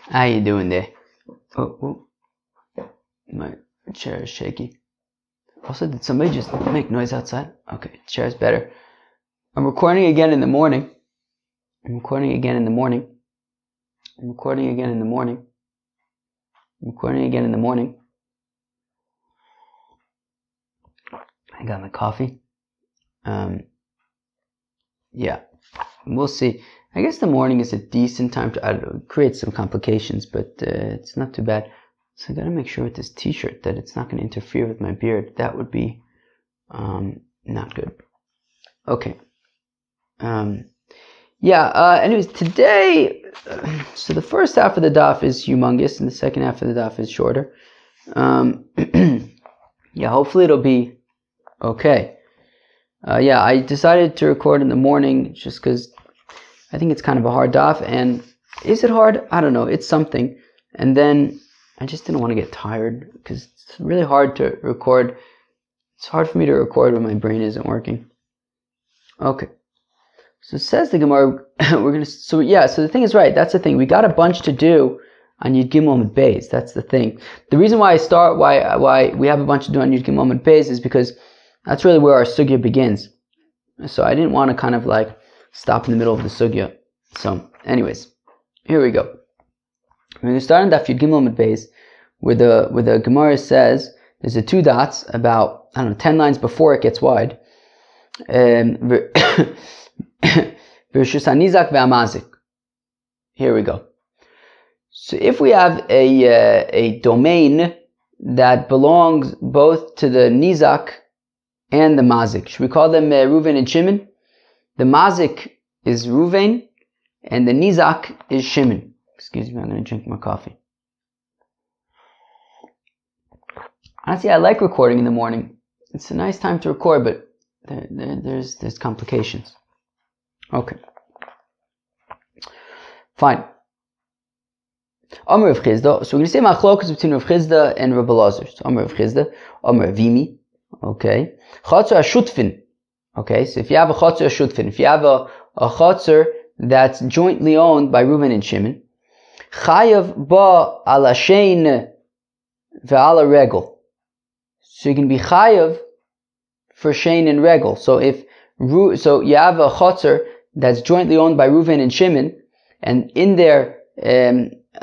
How you doing there? Oh, my chair is shaky. Also, did somebody just make noise outside? Okay, chair's better. I'm recording again in the morning. I got my coffee. Yeah, we'll see. I guess the morning is a decent time to create some complications, but it's not too bad. So I gotta make sure with this t-shirt that it's not gonna interfere with my beard. That would be not good. Okay. Anyways, today, so the first half of the daf is humongous and the second half of the daf is shorter. Hopefully it'll be okay. I decided to record in the morning just because I think it's kind of a hard daf. And is it hard? I don't know. It's something. And then I just didn't want to get tired because it's really hard to record. It's hard for me to record when my brain isn't working. Okay. So it says the Gemara, so the thing is right. That's the thing. We got a bunch to do on Yud Gimel and Beis. That's the thing. The reason why why we have a bunch to do on Yud Gimel and Beis is because that's really where our sugya begins. So I didn't want to kind of like stop in the middle of the sugya. So anyways, here we go. We're going to start on Daf Yud Gimel and Beis, where the Gemara says there's a two dots about 10 lines before it gets wide. Here we go. So if we have a domain that belongs both to the Nizak and the Mazik, should we call them Reuven and Shimon? The Mazik is Reuven and the Nizak is Shimon. Excuse me, I'm going to drink more coffee. Honestly, I like recording in the morning. It's a nice time to record, but there's complications. Okay. Fine. Amr Rav Chizda. So we're going to say machlokas between Rav Chizda and Rabbi Elazar. So Amr Rav Chizda, Amr Vimi. Okay. Chatzor Ashutfin. Okay. So if you have a Chatzor Ashutfin, if you have a Chatzor that's jointly owned by Reuven and Shimon, Chayav ba ala shein ve'ala regel. So you can be Chayav for shein and regel. So you have a Chatzor that's jointly owned by Reuven and Shimon, and in there,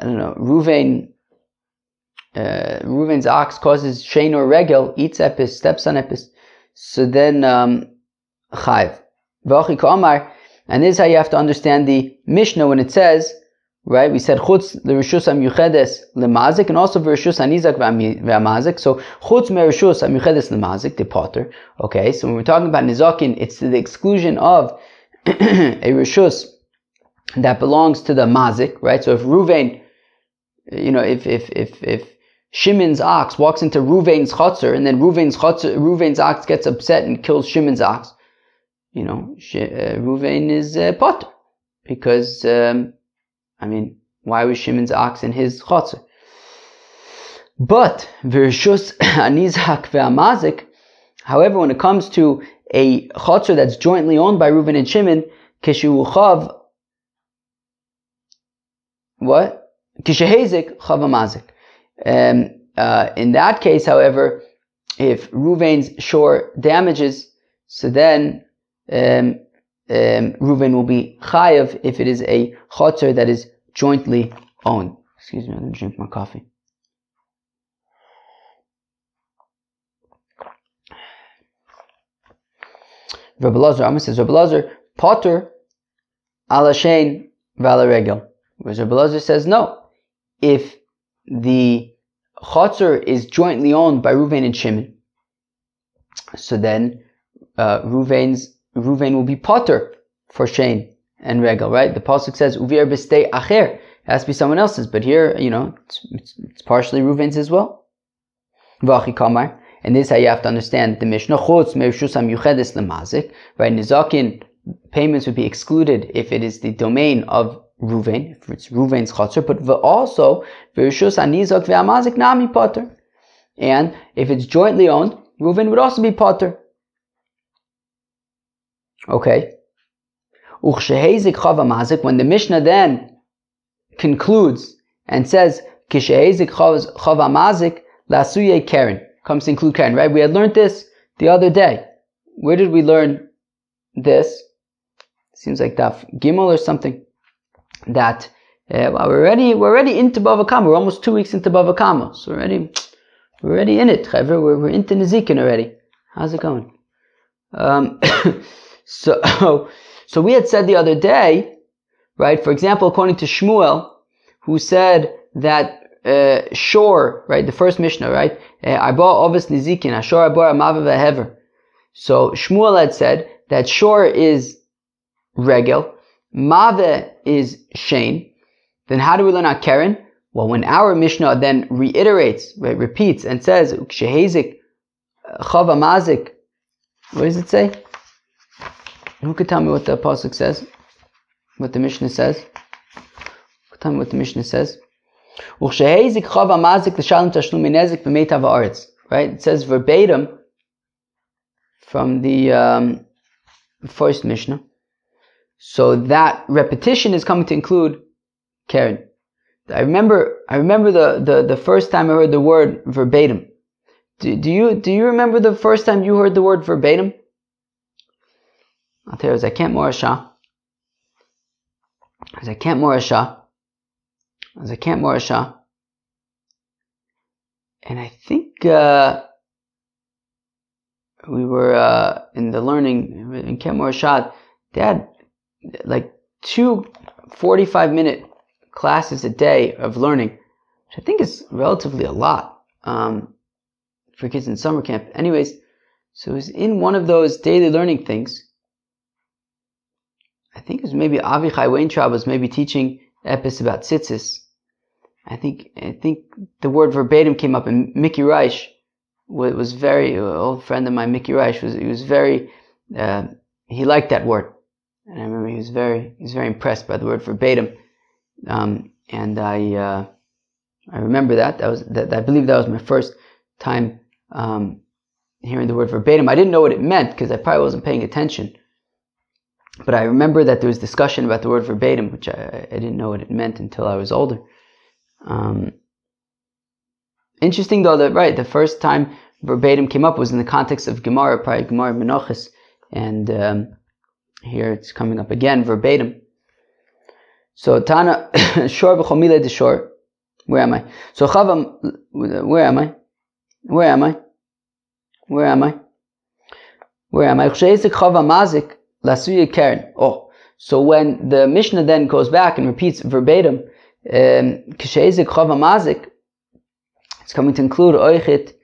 Reuven's ox causes shein or regel, eats epis, steps on epis. So then, chayiv. V'achi ka'amar, and this is how you have to understand the Mishnah when it says, right? We said chutz l'rishus ha'miyuchedes l'mazik, and also v'rishus ha'nizak v'amazik. So chutz me'rishus ha'miyuchedes l'mazik, the potter. Okay, so when we're talking about nizakin, it's to the exclusion of a rishus that belongs to the mazik, right? So if Reuven, if Shimon's ox walks into Reuven's chutzner, and then Reuven's ox gets upset and kills Shimon's ox, Reuven is potter, because why was Shimon's ox in his chutzner? But v'rishus anizak ve'amazik, however, when it comes to a chutzner that's jointly owned by Reuven and Shimon, kishuchav, what? Kishehezik chav amazik. In that case, however, if Reuven's shore damages, so then Reuven will be chayav if it is a chutzner that is jointly owned. Excuse me, I'm going to drink my coffee. Rabbi Elazar, says, Rabbi Elazar, potter ala shein v'ala regel. Whereas Rabbi Elazar says, no. If the chutzner is jointly owned by Reuven and Shimon, so then Reuven will be potter for shein and regel, right? The pasuk says, uvir b'stei acher. It has to be someone else's, but here, it's partially Reuven's as well. V'achi kamar. And this is how you have to understand the Mishnah. Chutz me'rishus ha'miyuchedes l'mazik. Right? Nizakin payments would be excluded if it is the domain of Reuven, if it's Reuven's chutzner, but also v'rishus ha'nizak ve'amazik nami potter. And if it's jointly owned, Reuven would also be potter. Okay. Uchshehezik chav amazik. When the Mishnah then concludes and says, Kishehezik chava mazik lasuye keren. Comes to include keren, right? We had learned this the other day. Where did we learn this? Seems like Daf Gimel or something. That well, we're already into BavaKama. We're almost 2 weeks into BavaKama, so we're already in it. We're into Nezikin already. How's it going? So we had said the other day, right? For example, according to Shmuel, who said that shor, right? The first Mishnah, right? Arba ovis Nezikin, ashor arba amav vehever. So Shmuel had said that shor is regel, mave is shein. Then how do we learn our keren? Well, when our Mishnah then reiterates, right, repeats, and says, Shehezik chava mazik, what does it say? Who could tell me what the pasuk says? What the Mishnah says? Who could tell me what the Mishnah says? Shehezik chava mazik l'shalom tashlum nezik b'meitav haaretz. Right? It says verbatim from the first Mishnah. So that repetition is coming to include keren. I remember the first time I heard the word verbatim. Do you remember the first time you heard the word verbatim? I'll tell you, it was Zakent Morasha. And I think we were in the learning in Kent Morasha. They had like 2 45-minute classes a day of learning, which I think is relatively a lot for kids in summer camp. Anyways, so it was in one of those daily learning things. I think it was maybe Avichai Weintraub was maybe teaching epis about tzitzis. I think the word verbatim came up, and Mickey Reich was very, an old friend of mine, Mickey Reich, he liked that word. And I remember he was very impressed by the word verbatim. And I remember that I believe that was my first time hearing the word verbatim. I didn't know what it meant because I probably wasn't paying attention. But I remember that there was discussion about the word verbatim, which I didn't know what it meant until I was older. Interesting though that, right, the first time verbatim came up was in the context of Gemara, probably Gemara Menachos, and here it's coming up again, verbatim. So Tana shor v'chomile de shor. Where am I? So Chava, where am I? Cheshezik Chava mazik lasuye keren. Oh, so when the Mishnah then goes back and repeats verbatim, Cheshezik Chava mazik, it's coming to include oichit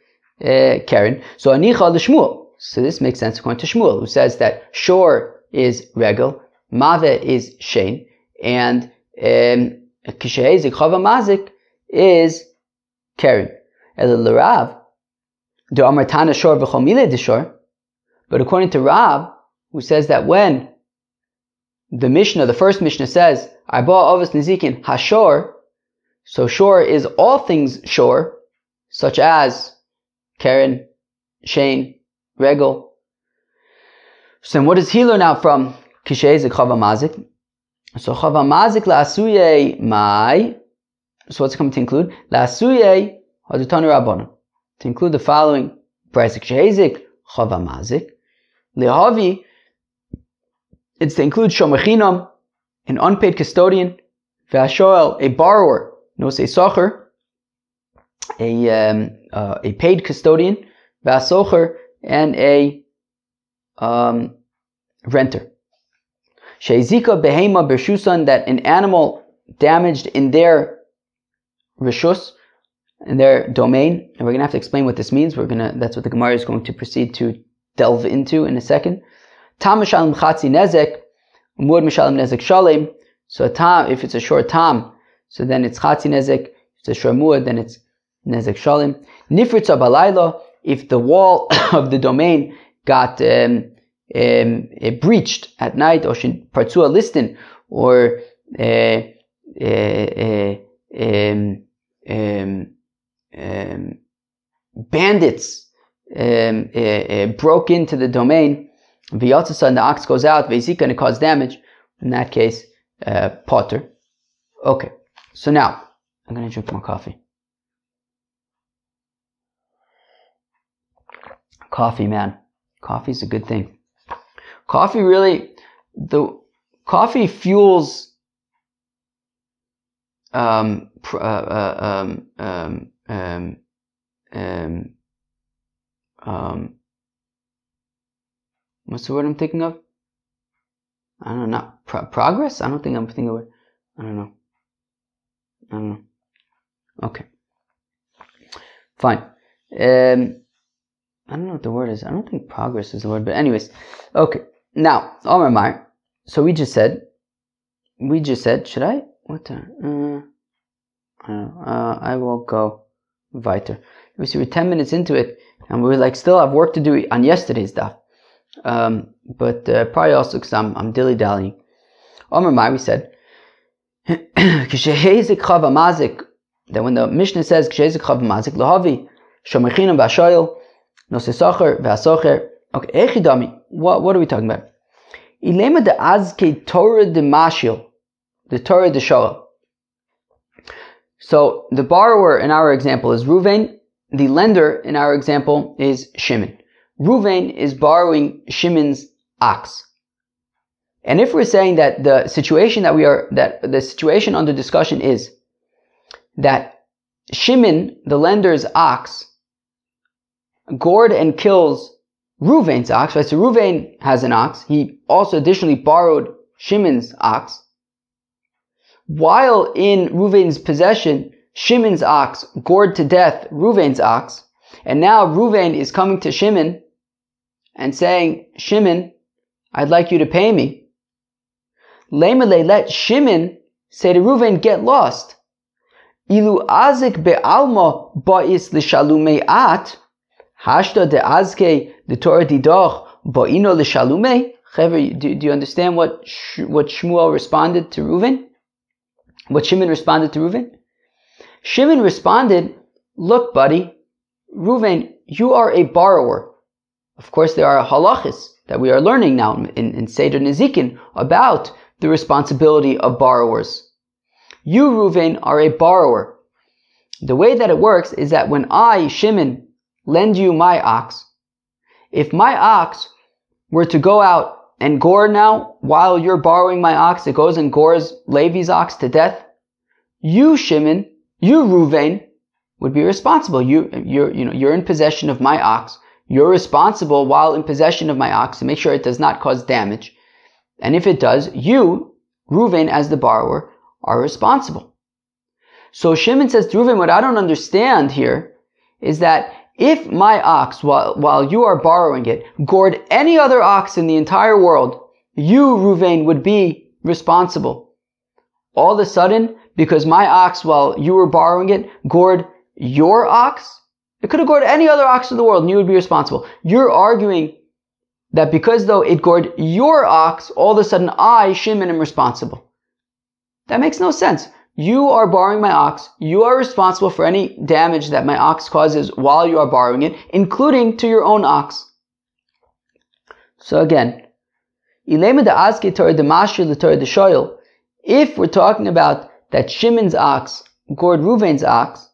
keren. So anicha l'Shmuel. So this makes sense according to Shmuel, who says that shor is regel, mave is shein, and kishehezik chava mazik is keren. El Rav, the Amar Tana shor v'chomile de shor. But according to Rav, who says that when the Mishnah, the first Mishnah says Arba Avos Nezikin Hashor, so shor is all things shor, such as keren, shein, regel. So then what does he learn out from Kishehezik chava mazik? So chava mazik la'asuye mai. So what's coming to include? La'asuye hadutanu rabbanon. To include the following price: Kishehezik chava mazik. Lehavi, it's to include shomachinam, an unpaid custodian, ve'ashoel, a borrower, no say socher, a paid custodian, ve'asocher, and a renter. Sheizika behema bershusan, that an animal damaged in their rishus, in their domain, and we're gonna have to explain what this means. That's what the Gemara is going to proceed to delve into in a second. Tam mishalim chatzi nezek, umud mishalim nezek shalem. So a tam, if it's a short tam, so then it's chatzi nezek. If it's a short muad, then it's nezek shalem. Nifritza balayla, if the wall of the domain got breached at night, or partzua listin, or bandits broke into the domain, v'yatzasa, and the ox goes out, v'yizika, and it caused damage. In that case, potter. Okay, so now I'm gonna drink more coffee. Coffee, man. Coffee's a good thing. Coffee fuels what's the word I'm thinking of? I don't know, not progress? I don't think I'm thinking of it. I don't know. Okay. Fine. I don't know what the word is. I don't think progress is the word, but anyways. Okay. Now, Omer Mar. So we just said, should I? What the? I don't know. I will go weiter. We see we're 10 minutes into it, and we're like still have work to do on yesterday's daf. But probably also because I'm dilly-dallying. Omer Mar, we said, that when the Mishnah says, lahavi, shomechinam v'ashoyel, nosesacher v'asocher. Okay, echidami. What are we talking about? Ilema de azke Torah de mashil, the Torah de shoel. So the borrower in our example is Ruvain. The lender in our example is Shimon. Ruvain is borrowing Shimon's ox. And if we're saying that the situation the situation under discussion is that Shimon, the lender's ox, gored and kills Ruvain's ox, right? So Ruvain has an ox. He also additionally borrowed Shimon's ox. While in Ruvain's possession, Shimon's ox gored to death Ruvain's ox. And now Ruvain is coming to Shimon and saying, Shimon, I'd like you to pay me. Lemele, let Shimon say to Ruvain, get lost. Ilu azik be'alma ba'is l'shalumei at, hashta de azke the Torah didoch ba'ino l'shalumei. Do you understand what Shmuel responded to Ruvain? What Shimon responded to Ruvain? Shimon responded, look, buddy, Ruvain, you are a borrower. Of course, there are halachis that we are learning now in Seder Nezikin about the responsibility of borrowers. You, Ruvain, are a borrower. The way that it works is that when I, Shimon, lend you my ox, if my ox were to go out and gore now, while you're borrowing my ox, it goes and gores Levi's ox to death, you, Shimon, you, Ruvain, would be responsible. You're in possession of my ox. You're responsible while in possession of my ox to make sure it does not cause damage. And if it does, you, Ruvain, as the borrower, are responsible. So Shimon says to Ruvain, what I don't understand here is that if my ox, while you are borrowing it, gored any other ox in the entire world, you, Ruvain, would be responsible. All of a sudden, because my ox, while you were borrowing it, gored your ox, it could have gored any other ox in the world and you would be responsible. You're arguing that because though it gored your ox, all of a sudden I, Shimon, am responsible. That makes no sense. You are borrowing my ox. You are responsible for any damage that my ox causes while you are borrowing it, including to your own ox. So again, if we're talking about that Shimon's ox gored Ruvain's ox,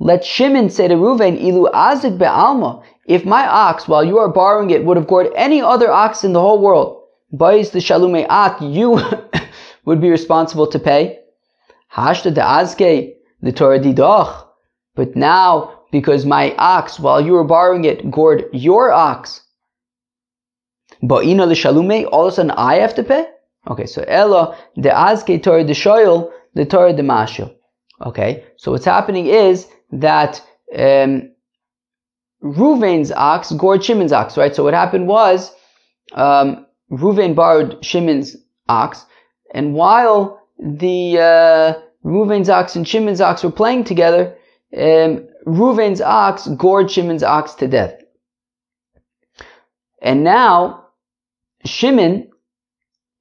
let Shimon say to Ruvain, Ilu azik be'alma, if my ox, while you are borrowing it, would have gored any other ox in the whole world, Bais the Shalumei At, you would be responsible to pay. Hashta de Azke, the Torah Didoch. But now, because my ox, while you were borrowing it, gored your ox, Ba'ina the Shalumei, all of a sudden I have to pay? Okay, so Ella, de Azke Torah de Shoyel, the Torah de Mashil. Okay, so what's happening is that Ruvain's ox gored Shimon's ox, right? So what happened was, Ruvain borrowed Shimon's ox, and while the Ruvain's ox and Shimon's ox were playing together, Ruvain's ox gored Shimon's ox to death. And now Shimon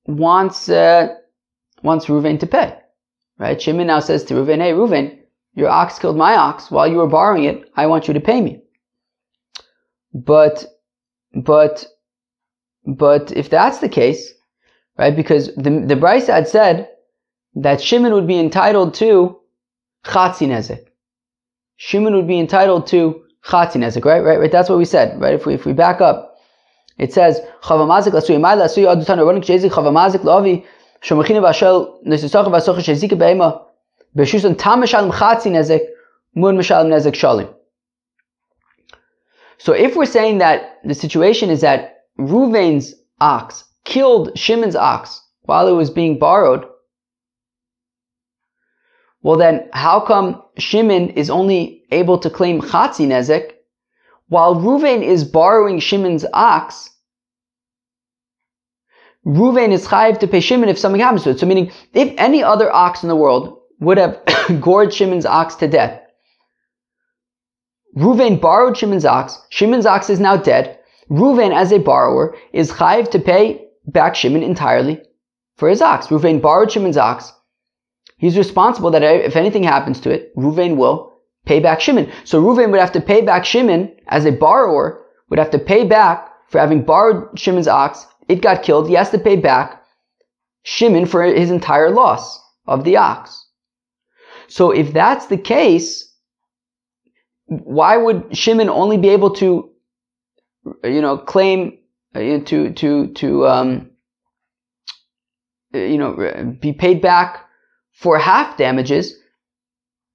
wants Ruvain to pay, right? Shimon now says to Ruvain, hey Ruvain, your ox killed my ox while you were borrowing it. I want you to pay me. But if that's the case, right? Because the Brisa had said that Shimon would be entitled to Chatzi Nezek. Shimon would be entitled to Chatzi Nezek, right? That's what we said, right? If we back up, it says, Chavamazik lasui mai lasui adutan ronik shezik Chavamazik lavi shomachina v'ashel nesisach v'asoch shezika be'ema b'shusan tam meshalim Chatzi Nezek mun meshalim Nezek shalim. So if we're saying that the situation is that Reuven's ox killed Shimon's ox while it was being borrowed, well then, how come Shimon is only able to claim Chatzi Nezek, while Reuven is borrowing Shimon's ox? Reuven is chayiv to pay Shimon if something happens to it. So meaning, if any other ox in the world would have gored Shimon's ox to death, Reuven borrowed Shimon's ox is now dead, Reuven as a borrower is chayiv to pay back Shimon entirely for his ox. Reuven borrowed Shimon's ox. He's responsible that if anything happens to it, Reuven will pay back Shimon. So Reuven would have to pay back Shimon as a borrower, would have to pay back for having borrowed Shimon's ox. It got killed. He has to pay back Shimon for his entire loss of the ox. So if that's the case, why would Shimon only be able to, claim be paid back for half damages?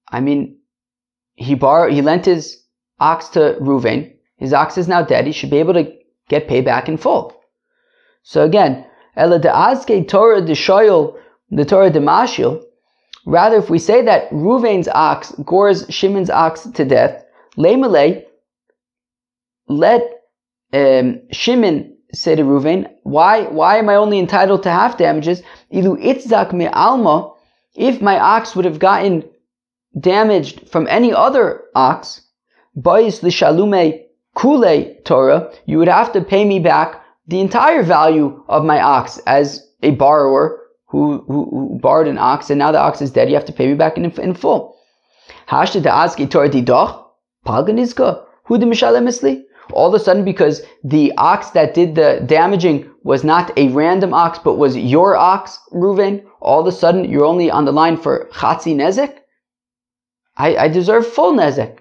I mean, he lent his ox to Reuven. His ox is now dead. He should be able to get paid back in full. So again, Ela de'azke Torah de'shoyel, the Torah de'mashil. Rather, if we say that Reuven's ox gores Shimon's ox to death, le'melei, let Shimon say to Reuven, why am I only entitled to half damages? Ilu itzak me'alma, if my ox would have gotten damaged from any other ox, Bais l'shalume kule Torah, you would have to pay me back the entire value of my ox as a borrower who borrowed an ox, and now the ox is dead. You have to pay me back in full. Hashta da'azki Torah didoch palganizka hu de mishalem misli. All of a sudden, because the ox that did the damaging was not a random ox, but was your ox, Reuven, all of a sudden you're only on the line for Chatzi Nezek? I deserve full Nezek.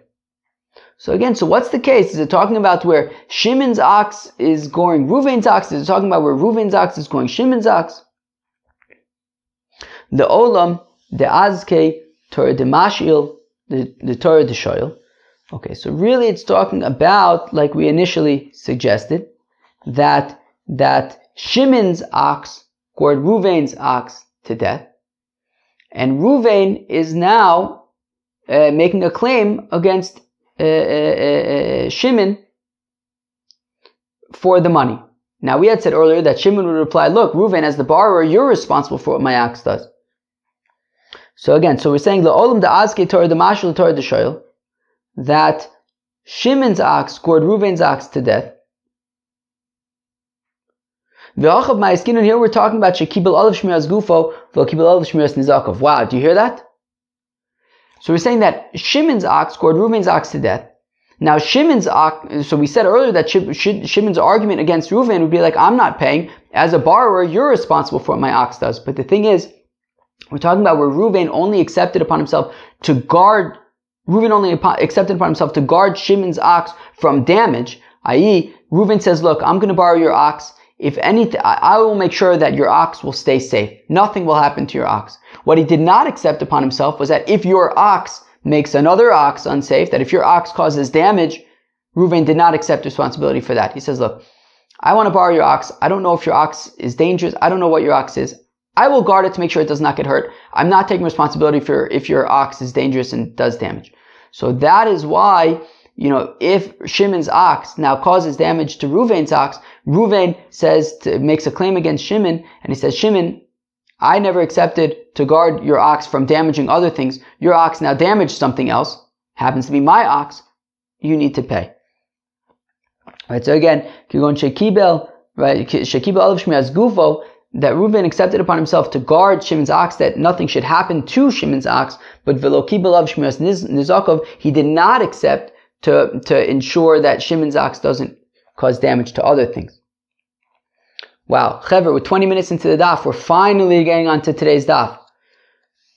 So again, so what's the case? Is it talking about where Shimon's ox is goring Reuven's ox? Is it talking about where Reuven's ox is goring Shimon's ox? The Olam, the Azke, Torah de Mashil, the Torah de Shoyel. Okay, so really it's talking about, like we initially suggested, that Shimon's ox gored Reuven's ox to death, and Reuven is now making a claim against Shimon for the money. Now we had said earlier that Shimon would reply, look, Reuven, as the borrower, you're responsible for what my ox does. So again, so we're saying La'olam da'azke Torah da'mashil Torah d'shoyel, that Shimon's ox gored Reuven's ox to death. V'achav ma'askin, here we're talking about shekibel olav shmiras gufo v'kibel olav shmiras nizakov. Wow, do you hear that? So we're saying that Shimon's ox gored Reuven's ox to death. Now Shimon's ox, so we said earlier that Shimon's argument against Reuven would be like, I'm not paying. As a borrower, you're responsible for what my ox does. But the thing is, we're talking about where Reuven only accepted upon himself to guard Shimon's ox from damage, i.e., Reuven says, look, I'm going to borrow your ox. If anything, I will make sure that your ox will stay safe. Nothing will happen to your ox. What he did not accept upon himself was that if your ox makes another ox unsafe, that if your ox causes damage, Reuven did not accept responsibility for that. He says, look, I want to borrow your ox. I don't know if your ox is dangerous. I don't know what your ox is. I will guard it to make sure it does not get hurt. I'm not taking responsibility for if your ox is dangerous and does damage. So that is why, if Shimon's ox now causes damage to Reuven's ox, Reuven makes a claim against Shimon, and he says, Shimon, I never accepted to guard your ox from damaging other things. Your ox now damaged something else. Happens to be my ox. You need to pay. Right, so again, Kigon Shekibel, right, Shekibel Olav Shmiras Gufo, that Reuven accepted upon himself to guard Shimon's ox, that nothing should happen to Shimon's ox, but Velo Kibel Olav Shmiras Nizakov, he did not accept to ensure that Shimon's ox doesn't cause damage to other things. Wow, Chaver, we're 20 minutes into the daf. We're finally getting on to today's daf.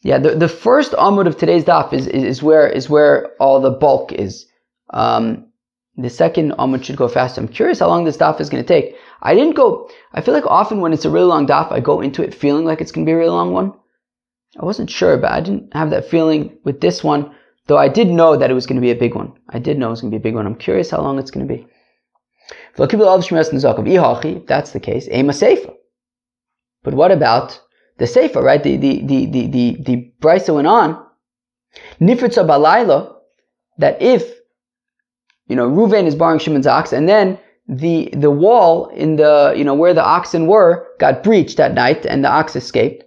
Yeah, the first amud of today's daf is where all the bulk is. The second amud should go faster. I'm curious how long this daf is going to take. I feel like often when it's a really long daf, I go into it feeling like it's going to be a really long one. I wasn't sure, but I didn't have that feeling with this one, though I did know that it was going to be a big one. I did know it was going to be a big one. I'm curious how long it's going to be. If that's the case, ema seifa. But what about the seifa, right? The brisa went on, nifritza balayla, that if, Reuven is borrowing Shimon's ox, and then the wall in the, where the oxen were got breached that night, and the ox escaped.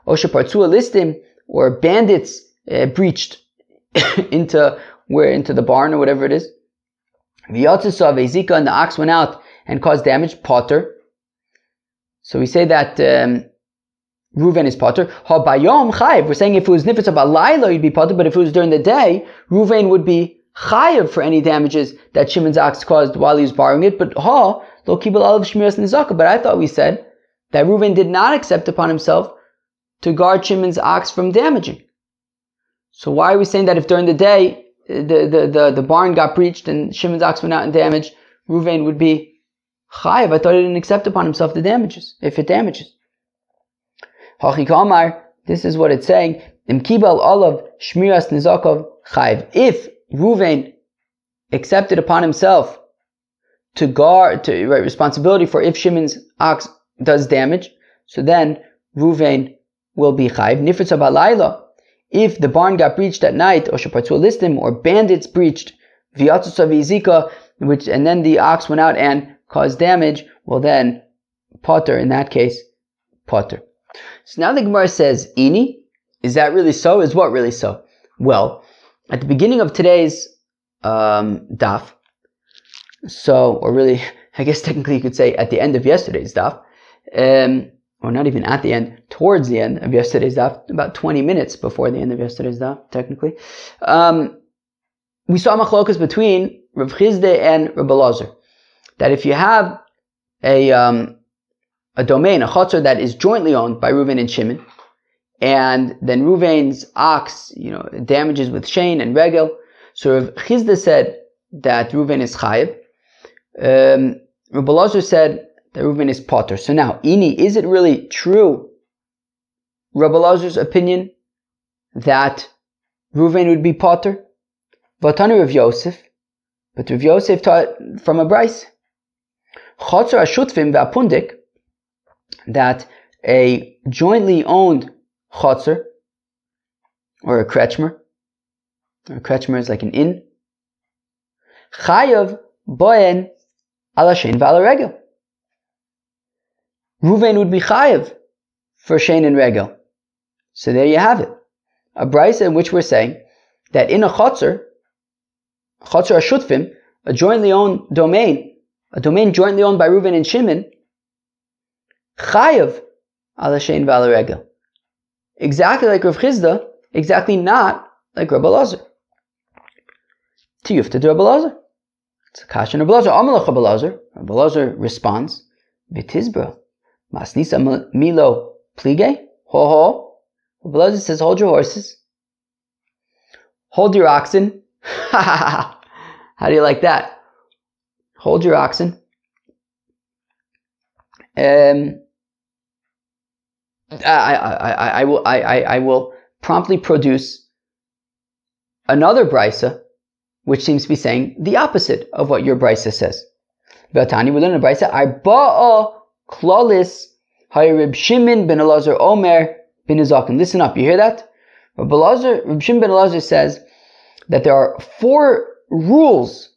Osha partzua listim, or bandits breached into the barn or whatever it is. V'yatzusa ve'zika, and the ox went out and caused damage. Potter. So we say that Reuven is potter. Ha bayom chayiv. We're saying if it was nifetz balayla, he'd be potter, but if it was during the day, Reuven would be chayiv for any damages that Shimon's ox caused while he was borrowing it. But lo kibul alav shmiras nizaka. But I thought we said that Reuven did not accept upon himself to guard Shimon's ox from damaging. So why are we saying that if during the day the barn got breached and Shimon's ox went out and damaged, Reuven would be chayiv? I thought he didn't accept upon himself the damages, if it damages. Hachi kamar, this is what it's saying. Im kibal olav shmiras nizakov chayiv. If Reuven accepted upon himself to guard, responsibility for if Shimon's ox does damage, so then Reuven will be chayiv. Nifritza balayla, if the barn got breached at night, or shapartzua listim, or bandits breached, v'yatzusa v'izika, and then the ox went out and caused damage, well then, potter, in that case, potter. So now the Gemara says, Ini, is that really so? Is what really so? Well, at the beginning of today's daf, or really, I guess technically you could say at the end of yesterday's daf, or not even at the end, towards the end of yesterday's daf, about 20 minutes before the end of yesterday's daf, technically, we saw machlokas between Rav Chizde and Rav Elazar, that if you have a domain, a chotzer that is jointly owned by Reuven and Shimon, and then Reuven's ox, damages with Shein and Regel, so Rav Chizde said that Reuven is chayiv. Rav Elazar said that Reuven is potter. So now, Ini, is it really true, Rav Elazar's opinion, that Reuven would be potter? Vatanu Rav Yosef, but Rav Yosef taught from a brais. Chotzer ashutfim ve'apundik, that a jointly owned chotzer, or a kretschmer is like an inn, chayav boen ala shein v'ala regel. Reuven would be chayav for shein and regel. So there you have it. A brisa in which we're saying that in a chotzer ashutfim, a jointly owned domain, a domain jointly owned by Reuven and Shimon, chayav ala shein v'ala regel. Exactly like Rav Chizda, exactly not like Rav Elazar. Tiyufta to Rav Elazar. It's a kasha Rav Elazar. Amalach Rav Elazar. Rav Elazar responds, V'tizbra, masnisa milo plige, ho ho. Rav Elazar says, hold your horses. Hold your oxen. How do you like that? Hold your oxen. I will promptly produce another brisa, which seems to be saying the opposite of what your brisa says. V'atani, we learn in the brisa, Arba'a klolis Reb Shimon ben Elazar Omer ben Nizakin. Listen up, you hear that? Reb Shimon ben Elazar says that there are 4 rules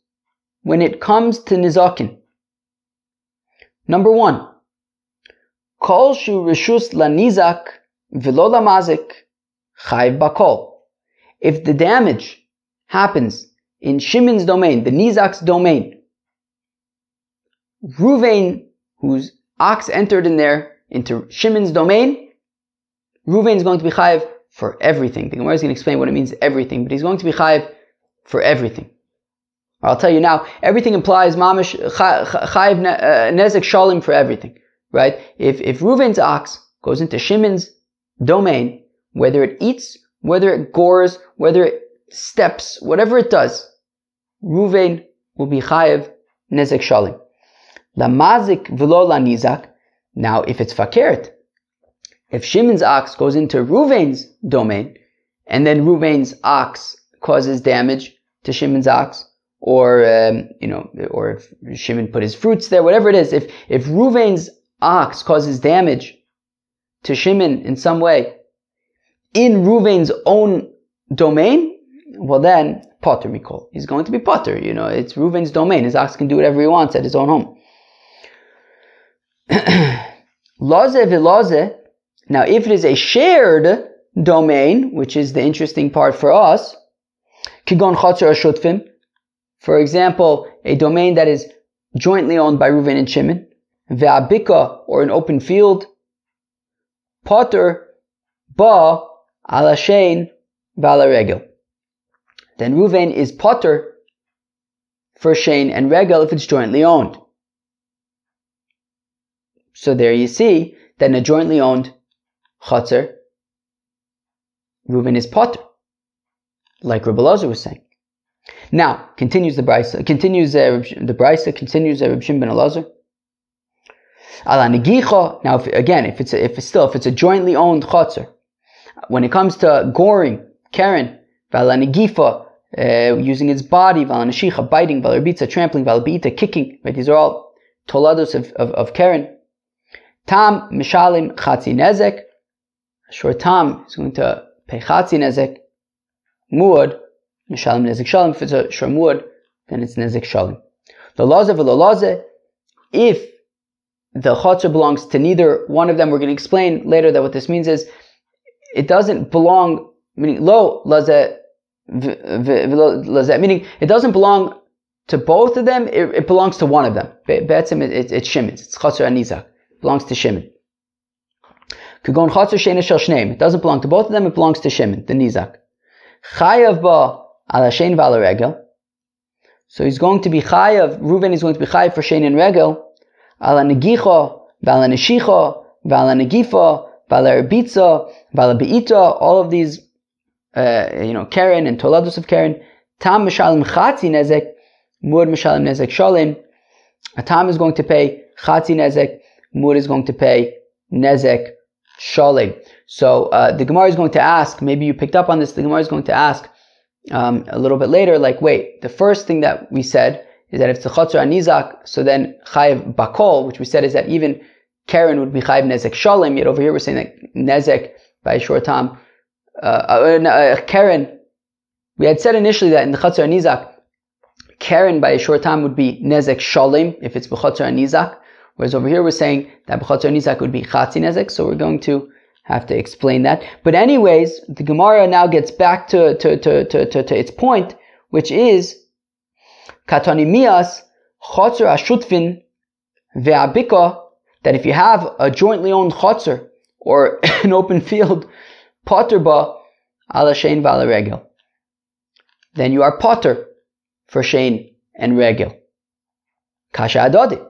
when it comes to Nizakin. Number 1, Kol shu rishus lanizak v'lo lamazik chayv bakol. If the damage happens in Shimon's domain, the Nizak's domain, Reuven, whose ox entered in there into Shimon's domain, Reuven is going to be chayiv for everything. The Gemara is going to explain what it means, everything, but he's going to be chayiv for everything. I'll tell you now, everything implies mamish chayiv nezek shalim for everything. Right? If Reuven's ox goes into Shimon's domain, whether it eats, whether it gores, whether it steps, whatever it does, Ruvain will be chayev nezek shalim. La mazik v'lo la nizak. Now, if it's fakert, if Shimon's ox goes into Ruvain's domain, and then Ruvain's ox causes damage to Shimon's ox, or or if Shimon put his fruits there, whatever it is, if Ruvain's ox causes damage to Shimon in some way in Ruvain's own domain, well then, potter we call. He's going to be potter. It's Ruvain's domain. His ox can do whatever he wants at his own home. Laze v'laze. Now, if it is a shared domain, which is the interesting part for us, kigon chatzer ashutfim, for example, a domain that is jointly owned by Reuven and Shimon, ve'abika, or an open field, potter ba ala shein v'ala regel. Then Reuven is potter for shein and regel if it's jointly owned. So there you see that in a jointly owned chatzer, Reuven is potter, like Rabbi Elazar was saying. Now, continues the Brisa, continues Reb Shimon ben Elazar. Ala negicha. Now, if it's a jointly owned chatzer, when it comes to goring, keren, vala negifa, using its body, vala neshicha, biting, vala rbitza, trampling, vala beita, kicking, right? These are all tolados of keren. Tam mishalim chatzi nezek. Short tam is going to pay chatzi nezek. Muad mishalim nezek shalim. If it's a shor muad, then it's nezek shalim. The laze v'lo, if the chatzer belongs to neither one of them, we're going to explain later that what this means is it doesn't belong, meaning lo laze meaning it doesn't belong to both of them. It belongs to one of them. It's Shimon's. It's chatzer anizak. It belongs to Shimon. Kagon chatzer sheina shel shneim. It doesn't belong to both of them. It belongs to Shimon, the nizak. Chayav ba ala shein v'ala regel. So he's going to be chayav. Reuven is going to be chayav for shein and regel. Ala negicha, v'ala neshicha, v'ala negifa, v'ala erbitza, v'ala beita. All of these, keren and tolados of keren. Tam mishalim chatzi nezek, mud mishalim nezek shalim. A tam is going to pay chatzi nezek, mud is going to pay nezek shalim. So the Gemara is going to ask, maybe you picked up on this, the Gemara is going to ask a little bit later, like, wait, the first thing that we said is that if it's a chatzer anizak, so then chayiv bakol, which we said is that even keren would be chayiv nezek shalim, yet over here we're saying that nezek by a short time, keren, we had said initially that in the chatzer anizak, keren by a short time would be nezek shalim, if it's b'chatzer anizak, whereas over here we're saying that b'chatzer anizak would be chatzi nezek, so we're going to have to explain that. But anyways, the Gemara now gets back to its point, which is katanimias chotzer ashutfin ve'abika, that if you have a jointly owned chotzer or an open field, potter ba ala shein v'ala regel, then you are potter for shein and regel. Kasha adadi.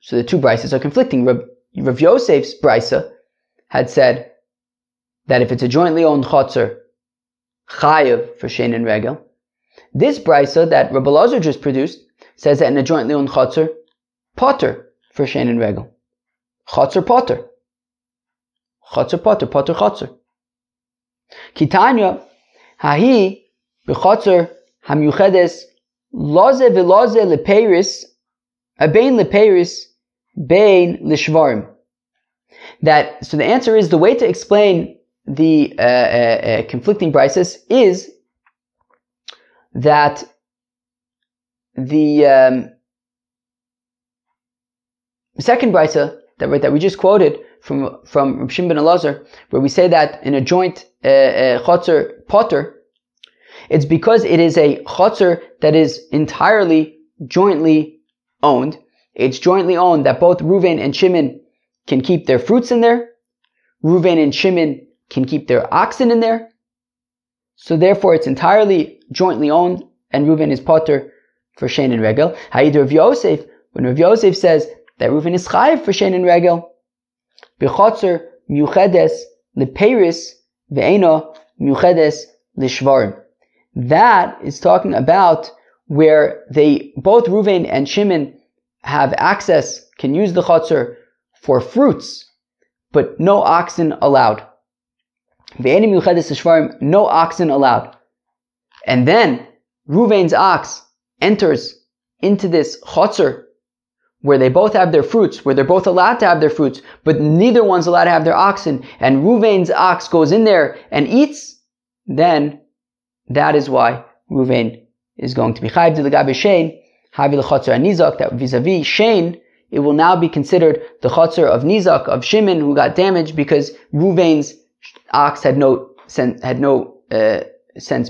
So the two brises are conflicting. Rav Yosef's brisa had said that if it's a jointly owned chotzer, chayev for shein and regel. This brisa that Rabbi Elazar just produced says that in a jointly owned chotzer, potter for shein and regel. Chotzer potter. Chotzer potter, potter chotzer. Kitanya, hahi b'chotzer hamyuchedes laze v'laze lepeiris, bein lepeiris, bein lishvarim. That, so the answer is, the way to explain the conflicting brises is that the second brisa that we just quoted from Reb Shimon ben Elazar, where we say that in a joint chotzer potter, it's because it is a chotzer that is entirely jointly owned. It's jointly owned that both Reuven and Shimon can keep their fruits in there. Reuven and Shimon can keep their oxen in there. So therefore it's entirely jointly owned, and Reuven is potter for shein and regel. Ha'id Rav Yosef, when Rav Yosef says that Reuven is chayiv for shein and regel, b'chotzer miuchedes lepeiris ve'ena miuchedes lishvarim. That is talking about where they, both Ruvain and Shimon, have access, can use the chutzner for fruits, but no oxen allowed. Ve'ena miuchedes lishvarim, no oxen allowed. And then Ruvain's ox enters into this chutzner where they both have their fruits, where they're both allowed to have their fruits, but neither one's allowed to have their oxen, and Ruvain's ox goes in there and eats, then that is why Ruvain is going to be chayiv de legabe shein, havi lechutzner anizak, that vis-a-vis shein, it will now be considered the chutzner of Nizak, of Shimon, who got damaged because Ruvain's ox had no sense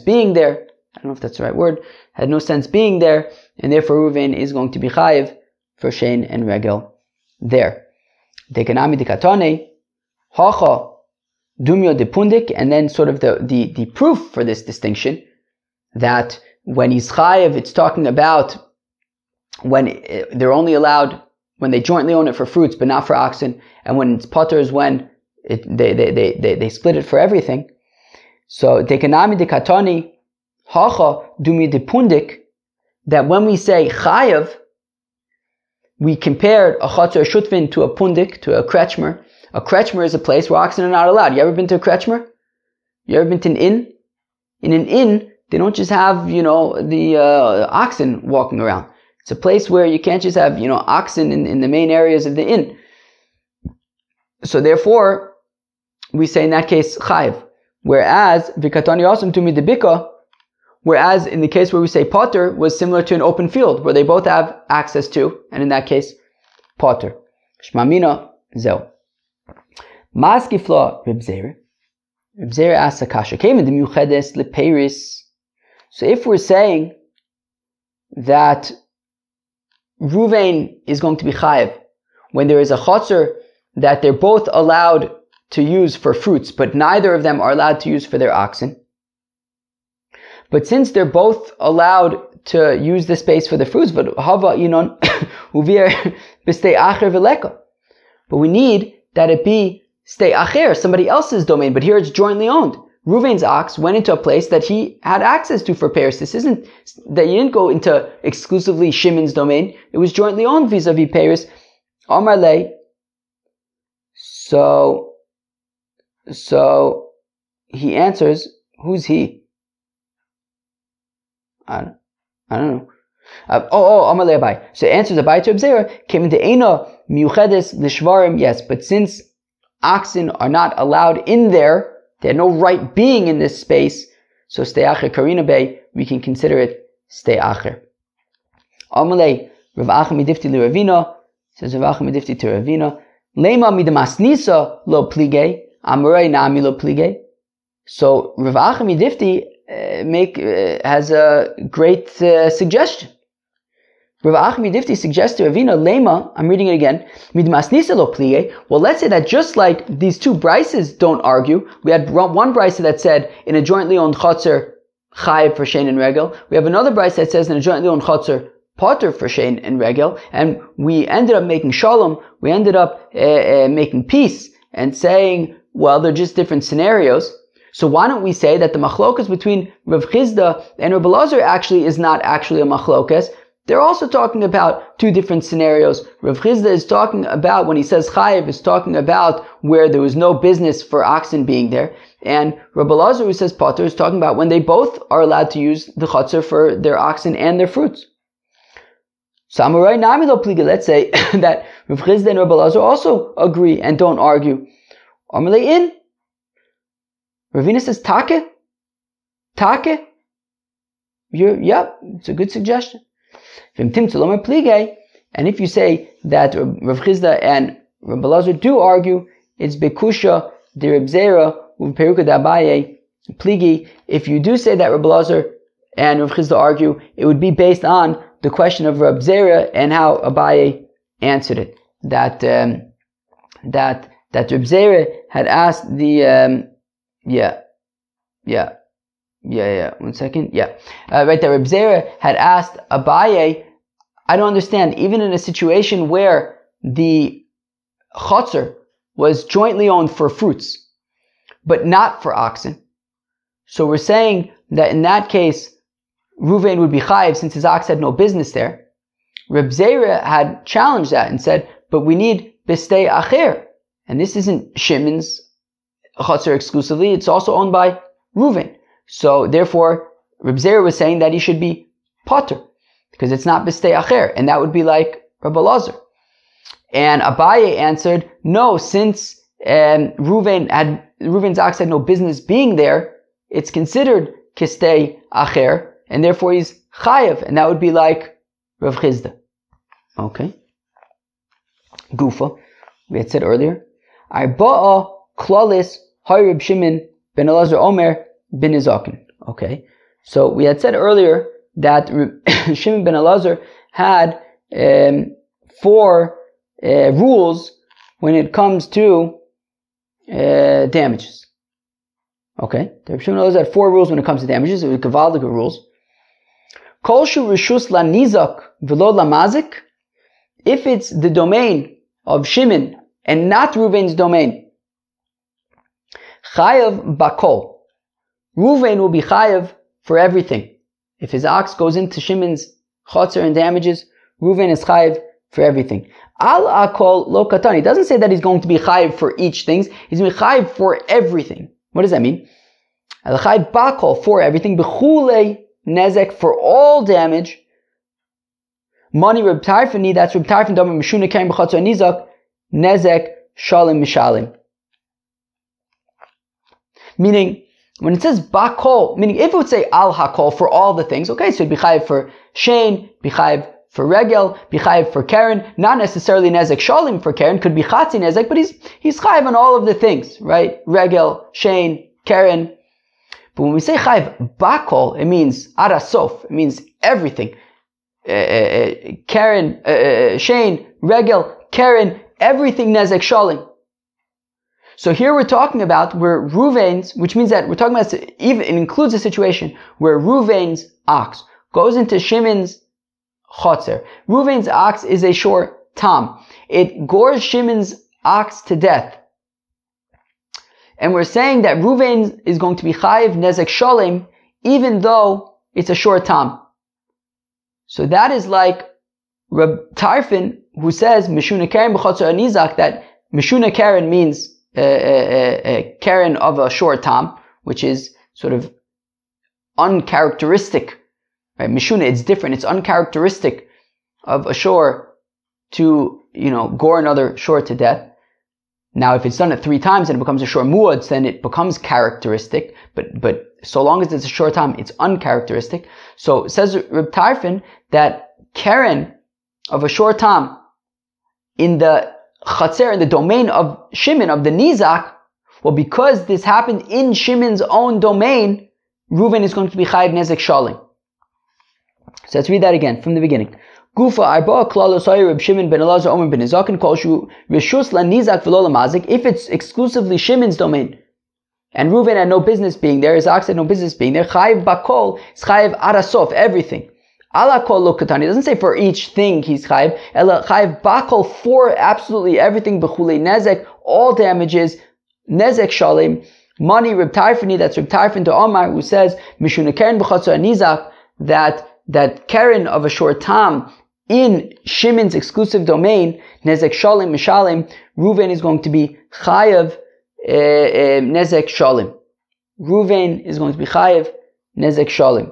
being there. I don't know if that's the right word. Had no sense being there, and therefore Ruvain is going to be chayiv for shein and regel there. Dekanami dekatane, hacha dumyo depundik, and then sort of the proof for this distinction, that when he's chayiv, it's talking about when they're only allowed, when they jointly own it for fruits, but not for oxen, and when it's potter is when they split it for everything. So dekanami dekatane, hacha dumyo depundik, that when we say chayiv, we compared a chutzner shutvin to a pundik, to a kretschmer. A kretschmer is a place where oxen are not allowed. You ever been to a kretschmer? You ever been to an inn? In an inn, they don't just have, the oxen walking around. It's a place where you can't just have, oxen in the main areas of the inn. So therefore, we say in that case, chayiv. Whereas, vikatani asum tumi debika, whereas in the case where we say potter was similar to an open field where they both have access to, and in that case, potter. Shmamina zeu. Maskifla Reb Zera. Reb Zera asks Akasha, came in the miuchedes lepeiris. So if we're saying that Ruvain is going to be chayiv when there is a chutzner that they're both allowed to use for fruits, but neither of them are allowed to use for their oxen. But since they're both allowed to use the space for the fruits, but we need that it be stay acher, somebody else's domain, but here it's jointly owned. Ruvain's ox went into a place that he had access to for pairs. This isn't that you didn't go into exclusively Shimon's domain. It was jointly owned vis-a-vis pairs. Amar le. So he answers, who's he? I don't know. Amar le Abai. So it answers Abai to Reb Zera, came into Eina miuchedes lishvarim. Yes, but since oxen are not allowed in there, they had no right being in this space, so stay acher karina bay, we can consider it stay acher. Amalei Rav Acha midifti li Ravina, says Rav Acha midifti to Ravina, lema midamasnisa lo plige, amarei nami lo plige. So Rav Acha midifti has a great suggestion. Rav Acha midifti suggests to Ravina, lema, I'm reading it again, midmasnisa lo plige. Well, let's say that just like these two brises don't argue, we had one brisa that said in a jointly owned chutzner chayiv for shein and regel. We have another brisa that says in a jointly owned chutzner potter for shein and regel, and we ended up making shalom. We ended up making peace and saying, well, they're just different scenarios. So why don't we say that the machlokas between Rav Chizda and Rav Elazar actually is not actually a machlokas? They're also talking about two different scenarios. Rav Chizda is talking about, when he says chayiv, is talking about where there was no business for oxen being there. And Rav Elazar, who says potter, is talking about when they both are allowed to use the chutzner for their oxen and their fruits. Samurai nami lo pliga. Let's say that Rav Chizda and Rav Elazar also agree and don't argue. Amalei in. Ravina says take. It's a good suggestion. And if you say that Rav Chizda and Rav Elazar do argue, it's bekusha de Reb Zera u'peruka de Abaye pligi. If you do say that Rav Elazar and Rav Chizda argue, it would be based on the question of Reb Zera and how Abaye answered it. That Reb Zera had asked the one second. Right there, Reb Zera had asked Abaye, I don't understand, even in a situation where the chutzner was jointly owned for fruits, but not for oxen. So we're saying that in that case, Ruvain would be chayiv since his ox had no business there. Reb Zera had challenged that and said, but we need bistei acher. And this isn't Shimon's chotzer exclusively, it's also owned by Ruvain. So therefore, Reb Zera was saying that he should be potter, because it's not bistei acher, and that would be like Rabbi Lazar. And Abaye answered, no, since Ruvain's ox had no business being there, it's considered kistei acher, and therefore he's chayev, and that would be like Rav Chizda. Okay. Gufa, we had said earlier, Arba'a klalis Reb Shimon ben Elazar Omer ben Izakin. Okay. So we had said earlier that Shimon ben Elazar had 4 rules when it comes to damages. Okay, Reb Shimon ben Elazar had 4 rules when it comes to damages. It was Gavaldic rurules. Kol shu rishus la nizak v'lo la mazik. If it's the domain of Shimon and not Ruvain's domain, chayav bakol. Ruvain will be chayav for everything. If his ox goes into Shimon's chotzer and damages, Ruvain is chayav for everything. Al akol lo katan. He doesn't say that he's going to be chayav for each thing. He's going to be chayav for everything. What does that mean? Al chayav bakol for everything. Bechulei nezek for all damage. Money Reb Tarfani, that's Reb Tarfan Damar Mishuna Karim B'Chatzor Nizak Nezek Shalim Mishalim. Meaning, when it says Bakol, meaning if it would say Al Hakol for all the things, okay, so it'd be chayiv for Shane, be chayiv for Regel, be chayiv for Karen, not necessarily Nezek Shalim for Karen, could be Chatzi Nezek, but he's chayiv on all of the things, right? Regel, Shane, Karen. But when we say chayiv Bakol, it means Arasof, it means everything. Karen, Shane, Regel, Karen, everything Nezek Shalim. So here we're talking about where Ruvain's, which means that we're talking about, even it includes a situation where Ruvain's ox goes into Shimon's chotzer. Ruvain's ox is a shor tam. It gores Shimon's ox to death. And we're saying that Ruvain is going to be chayiv Nezek Shalim, even though it's a shor tam. So that is like Reb Tarfin, who says Mishuna Karen b'Chatzor Nizak, that Mishuna Karen means Karen of a short tam, which is sort of uncharacteristic. Right? Mishuna, it's different. It's uncharacteristic of a shore to, gore another shore to death. Now, if it's done it 3 times and it becomes a shor muad, then it becomes characteristic. But so long as it's a short time, it's uncharacteristic. So it says Reb Tarfin that Karen of a short time in the Chatzer, in the domain of Shimon, of the Nizak, well, because this happened in Shimon's own domain, Reuven is going to be Chayiv Nezek Shalim. So let's read that again from the beginning. Gufa arba klalos Reb Shimon ben Elazar Omer ben Izakin kol shu rishus la Nizak v'lo la mazik. If it's exclusively Shimon's domain, and Reuven had no business being there, his ox had no business being there, Chayiv bakol is Chayiv arasof, everything. Ala kol lo katani, doesn't say for each thing he's chayiv. Ela chayiv bakol for absolutely everything. Bechulei nezek, all damages. Nezek shalim. Money Reb Tarfani, that's Reb Tarfan to Omar, who says mishuna karen b'chatzor nizak, that karen of a short tam in Shimon's exclusive domain, nezek shalim mishalim. Reuven is going to be chayiv nezek shalim. Reuven is going to be chayiv nezek shalim.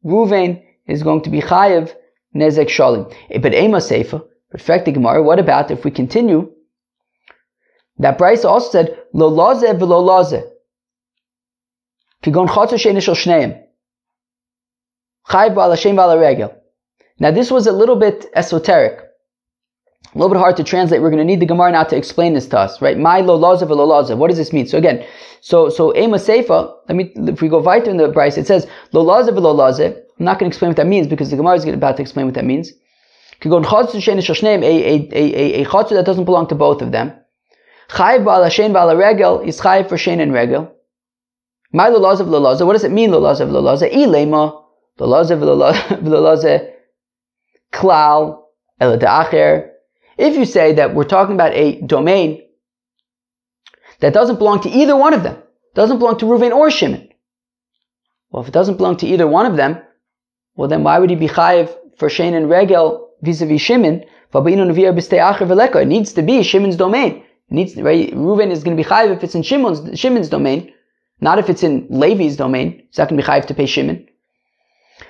Reuven is going to be chayiv nezek shalim. But ema seifa, perfect Gemara. What about if we continue? That Bryce also said lo lazeh v'lo lazeh. Kigon chatzor she'ein shel shneim. Chayiv b'al Hashem b'al regel. Now this was a little bit esoteric, a little bit hard to translate. We're going to need the Gemara now to explain this to us, right? My lo lazeh v'lo lazeh. What does this mean? So again, so ema seifa. If we go weiter in the Bryce, it says lo lazeh v'lo lazeh. I'm not going to explain what that means because the Gemara is about to explain what that means. A chatzor that doesn't belong to both of them. Chayiv ba'al Hashem ba'al regel is chayiv for shein and regel. My lo lazeh v'lo lazeh. What does it mean lo lazeh v'lo lazeh? Ilema lo lazeh v'lo lazeh klal el da'acher. If you say that we're talking about a domain that doesn't belong to either one of them, doesn't belong to Reuven or Shimon. Well, if it doesn't belong to either one of them, well then why would he be chayiv for Shein and Regel vis-a-vis Shimon? It needs to be Shimon's domain. Reuven is going to be chayiv if it's in Shimon's domain, not if it's in Levi's domain. He's not going to be chayiv to pay Shimon.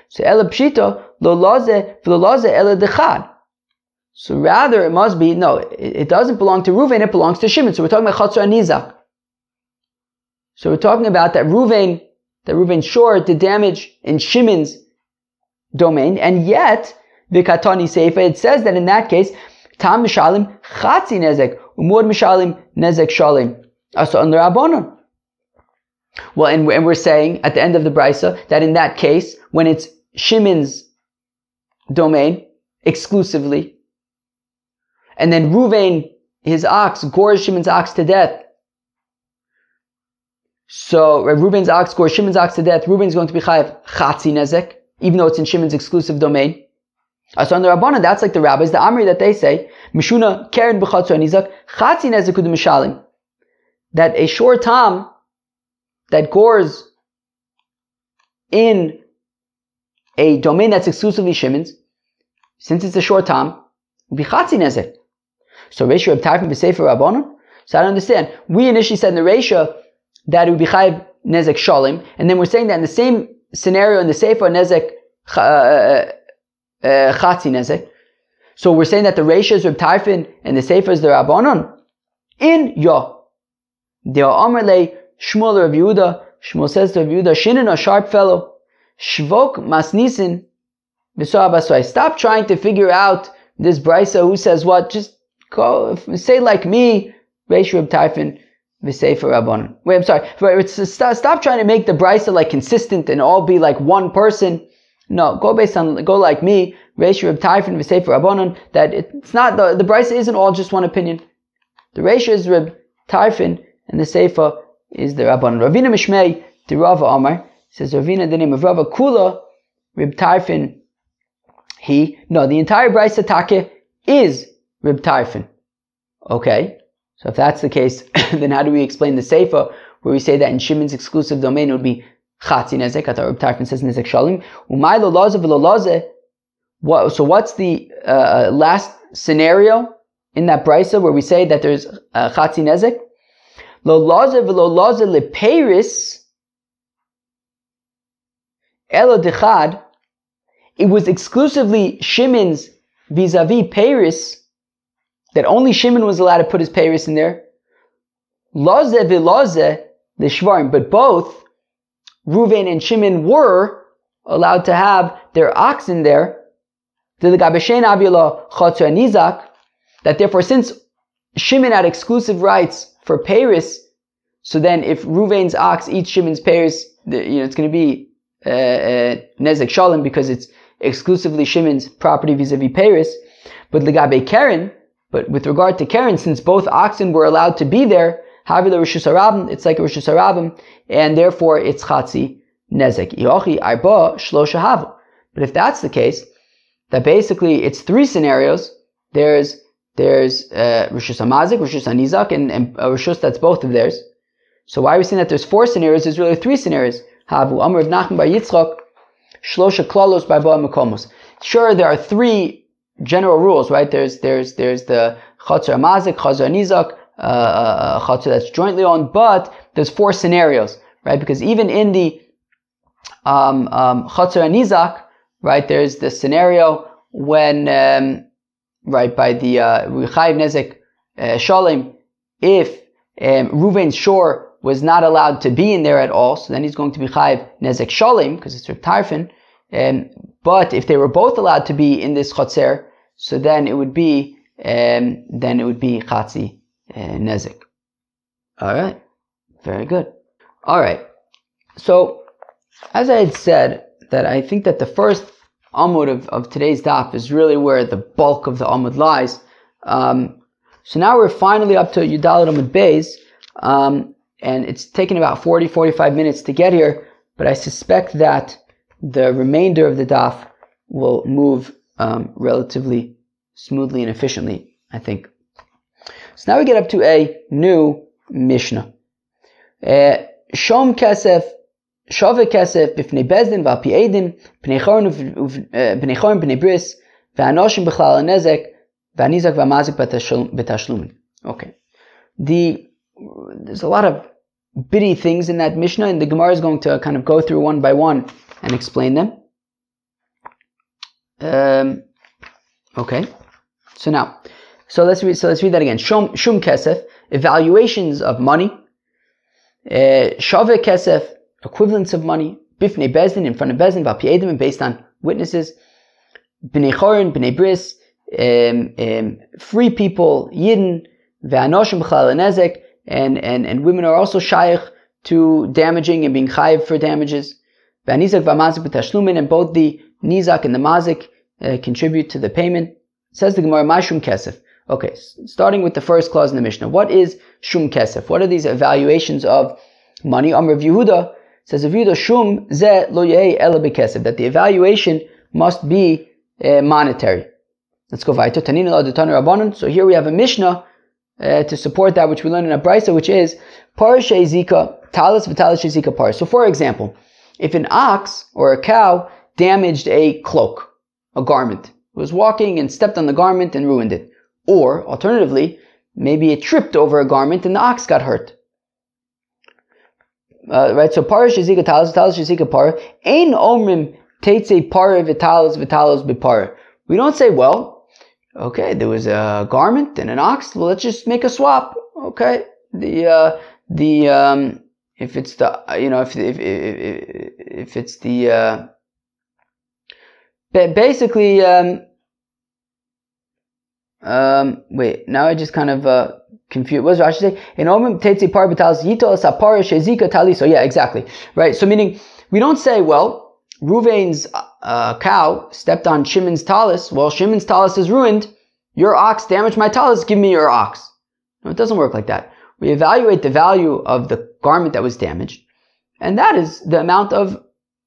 So ela pshita lo laze v'lo laze ela dechad. So rather it must be, no, it doesn't belong to Reuven, it belongs to Shimon. So we're talking about chatzor anizak. So we're talking about that Reuven sure did damage in Shimon's domain, and yet the Katani Seifa, it says that in that case, Tam Mishalim Chatzi Nezek, Umud Mishalim Nezek Shalim. Also under Rabbanon. Well, and we're saying at the end of the Brisa that in that case, when it's Shimon's domain exclusively, and then Reuven, his ox, gores Shimon's ox to death. So Reuven's ox gores Shimon's ox to death. Reuven's going to be chayav Chatzi Nezek, even though it's in Shimon's exclusive domain. So on the Rabbanan, that's like the rabbis, the Amri that they say, Mishuna Karen b'chatzor anizak Chatzi Nezek u'd mishalim, that a short tam that gores in a domain that's exclusively Shimon's, since it's a short tam, will be Chatzi Nezek. So Reisha Reb Tarfon b'Sefer Rabbanon. So I don't understand. We initially said in the Reisha that it would be Chayiv Nezek Shalim, and then we're saying that in the same scenario in the Sefer Nezek Chatzi Nezek. So we're saying that the Reisha is Reb Tarfon and the Sefer is the Rabbanon. In Yo, the Amar Le Shmuel Reb Yehuda. Shmuel says to Reb Yehuda, Shinin, a sharp fellow, Shvok Masnisin B'Soa Basoi. Stop trying to figure out this brisa who says what. Just go say like me, Reish Reb Tarfon v'Sefer Rabbanon. Wait, I'm sorry. Stop trying to make the brisa like consistent and all be like one person. No, go like me, Reish Reb Tarfon v'Sefer Rabbanon. That it's not the brisa isn't all just one opinion. The Reish is Reb Tarfon and the Sefer is the Rabbanon. Ravina Mishmei the Rava Amar says Ravina the name of Rava Kula Reb Tarfon. The entire brisa take is Reb Tarfon. Okay, so if that's the case, then how do we explain the Seifa where we say that in Shimon's exclusive domain it would be Chatzi Nezek? I thought Reb Tarfon says Nezek Shalim. Umay lo laze v'lo laze. So what's the last scenario in that brisa where we say that there's Chatzi Nezek? Lo laze v'lo laze lepeiris elo dechad. It was exclusively Shimon's vis-a-vis Peiris, that only Shimon was allowed to put his Peiris in there. Laze v'laze l'shvarim, but both Reuven and Shimon were allowed to have their ox in there. That therefore, since Shimon had exclusive rights for Peiris, so then if Reuven's ox eats Shimon's Peiris, it's going to be Nezek Shalom because it's exclusively Shimon's property vis-a-vis Peiris. But Legabe Karen, but with regard to Karen, since both oxen were allowed to be there, Havila Rishus Harabim, it's like a Rishus Harabim, and therefore it's Chatzi Nezek. Yochi Arba Shlosha Havu. But if that's the case, that basically it's three scenarios. There's Rishus Hamazik, Rishus Anizak, and a Rishus that's both of theirs. So why are we saying that there's four scenarios? There's really three scenarios. Havu Amr of Nachman Bar Yitzchak Shlosha Klalos by Ba Makomos. Sure, there are three general rules, right? There's the Chatzor Amazik, Chatzor Anizak, Chatzor that's jointly owned, but there's four scenarios, right? Because even in the Chatzor Anizak, right, there's the scenario when, right, by the Chayiv Nezek Shalem, if Reuven's shore was not allowed to be in there at all, so then he's going to be Chayiv Nezek Shalem, because it's Reb Tarfon. But if they were both allowed to be in this Chotzer, so then it would be Chatzi Nezek. Alright. Very good. Alright. So, as I had said, that I think that the first Amud of today's daf is really where the bulk of the Amud lies. So now we're finally up to Yudalit Amud Beis, and it's taken about 40-45 minutes to get here, but I suspect that the remainder of the daf will move relatively smoothly and efficiently, I think. So now we get up to a new Mishnah. Shom kesef, shove kesef, b'fnei bezdin, v'alpi edin, b'nei chorin, b'nei bris, v'anoshim b'chlal nezek, v'anizak v'amazik b'tashlumin. Okay. There's a lot of bitty things in that Mishnah, and the Gemara is going to kind of go through one by one and explain them. Okay. So let's read that again. Shum kesef, evaluations of money. Shave kesef, equivalents of money. Bifnei bezdin, in front of bezdin, v'al pi edim, based on witnesses. B'nei chorin, b'nei bris, free people, yidden, v'anoshim b'chlal nezek, and women are also shaykh to damaging and being chayiv for damages. V'anizak v'amazik b'tashlumin, and both the nizak and the mazik contribute to the payment. Says the Gemara, ma shum kesef. Okay, starting with the first clause in the Mishnah. What is shum kesef? What are these evaluations of money? Rav Yehuda says, Rav Yehuda, shum ze lo yehei ela bekesef, that the evaluation must be monetary. Let's go weiter. Tanina la d'tanu rabbanon. So here we have a Mishnah to support that which we learned in a brisa, which is parashe zika talis v'talis zika par. So for example, if an ox or a cow damaged a cloak, a garment, was walking and stepped on the garment and ruined it. Or, alternatively, maybe it tripped over a garment and the ox got hurt. Right, so para shezika talis, talis shezika para, ein omrim teitze para vitalis bipara. We don't say, well, okay, there was a garment and an ox, well, let's just make a swap. Okay, if it's the, if it's the, basically, wait, now I just kind of confused. What does Rashi say? In omim tetzi par b'talis yitol sapara shezika taliso. Yeah, exactly. Right. So meaning, we don't say, well, Ruvain's cow stepped on Shimon's talis. Well, Shimon's talis is ruined. Your ox damaged my talis. Give me your ox. No, it doesn't work like that. We evaluate the value of the garment that was damaged, and that is the amount of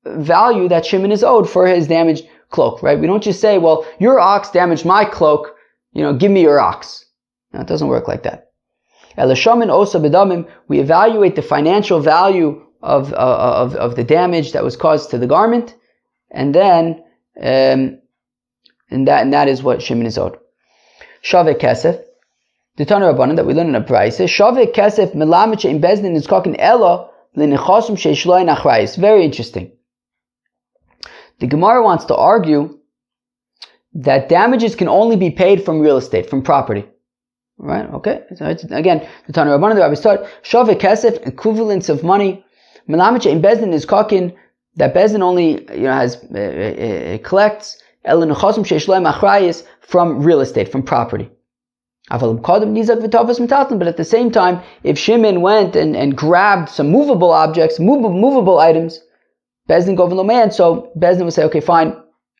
value that Shimon is owed for his damaged cloak, right? We don't just say, well, your ox damaged my cloak, give me your ox. No, it doesn't work like that. Elishamin osa bedamim, we evaluate the financial value of the damage that was caused to the garment, and then and that is what Shimon is owed. Shave kesef, the Tana Rabbanan that we learn in a brayse, Shave kesef melamed she'im bezdin is kokin ella l'nechasum she'shloin achrayis. Very interesting. The Gemara wants to argue that damages can only be paid from real estate, from property. Right? Okay. So again, the Tana Rabbanan, the Rabbi start, Shave kesef, equivalents of money. Melamed she'im bezdin is kokin, that bezdin only collects el nechasum she'shloim achrayis from real estate, from property. But at the same time, if Shimon went and grabbed some movable objects, movable items, Bezdin govin lo man, so Bezdin would say, okay, fine,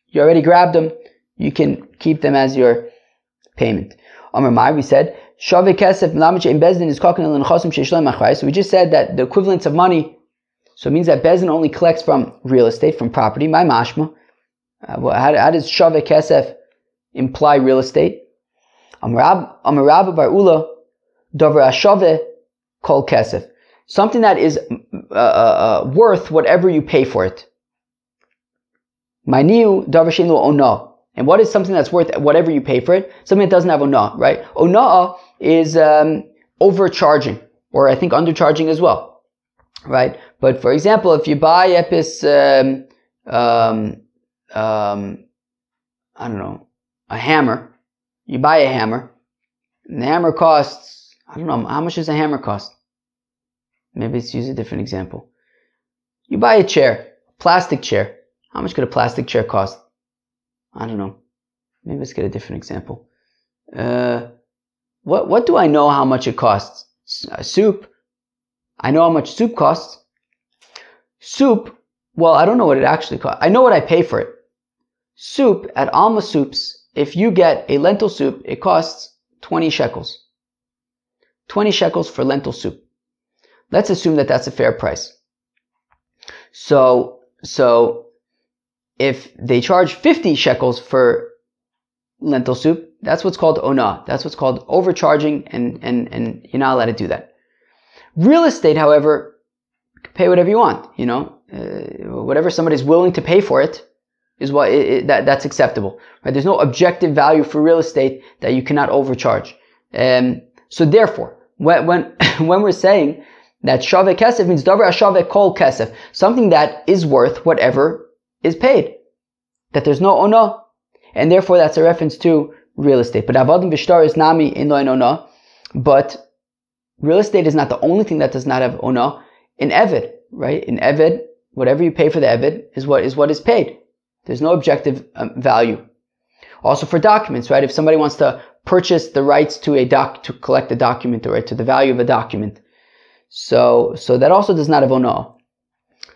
you already grabbed them, you can keep them as your payment. Amar Mai, we said, Shave kesef melamed she'im bezdin is koken el nechasim she'shloim achrayis. So we just said that the equivalence of money, so it means that Bezdin only collects from real estate, from property. My mashma. How does Shave kesef imply real estate? Amar Rabba bar Ula, Dover Ashave kol kesef. Something that is worth whatever you pay for it. Ma'niu davar she'ein lo ona. And what is something that's worth whatever you pay for it? Something that doesn't have ona, right? Ona is overcharging, or I think undercharging as well, right? But for example, if you buy epis, I don't know, a hammer. You buy a hammer, and the hammer costs, I don't know, how much does a hammer cost? Maybe let's use a different example. You buy a chair, plastic chair. How much could a plastic chair cost? I don't know. Maybe let's get a different example. What do I know how much it costs? Soup. I know how much soup costs. Soup, well, I don't know what it actually costs. I know what I pay for it. Soup at Alma Soups, if you get a lentil soup, it costs 20 shekels. 20 shekels for lentil soup. Let's assume that that's a fair price. So if they charge 50 shekels for lentil soup, that's what's called ona. That's what's called overcharging, and you're not allowed to do that. Real estate, however, pay whatever you want, whatever somebody's willing to pay for it is what that's acceptable, right? There's no objective value for real estate that you cannot overcharge. So therefore, when we're saying that shaveh kesef means davar shaveh kol kesef, something that is worth whatever is paid, that there's no ona, and therefore that's a reference to real estate. But avodim v'shtar is nami in lo ona, but real estate is not the only thing that does not have ona. In eved, right? In eved, whatever you pay for the eved is what is paid. There's no objective value. Also for documents, right? If somebody wants to purchase the rights to collect a document, or to the value of a document, so that also does not have ona.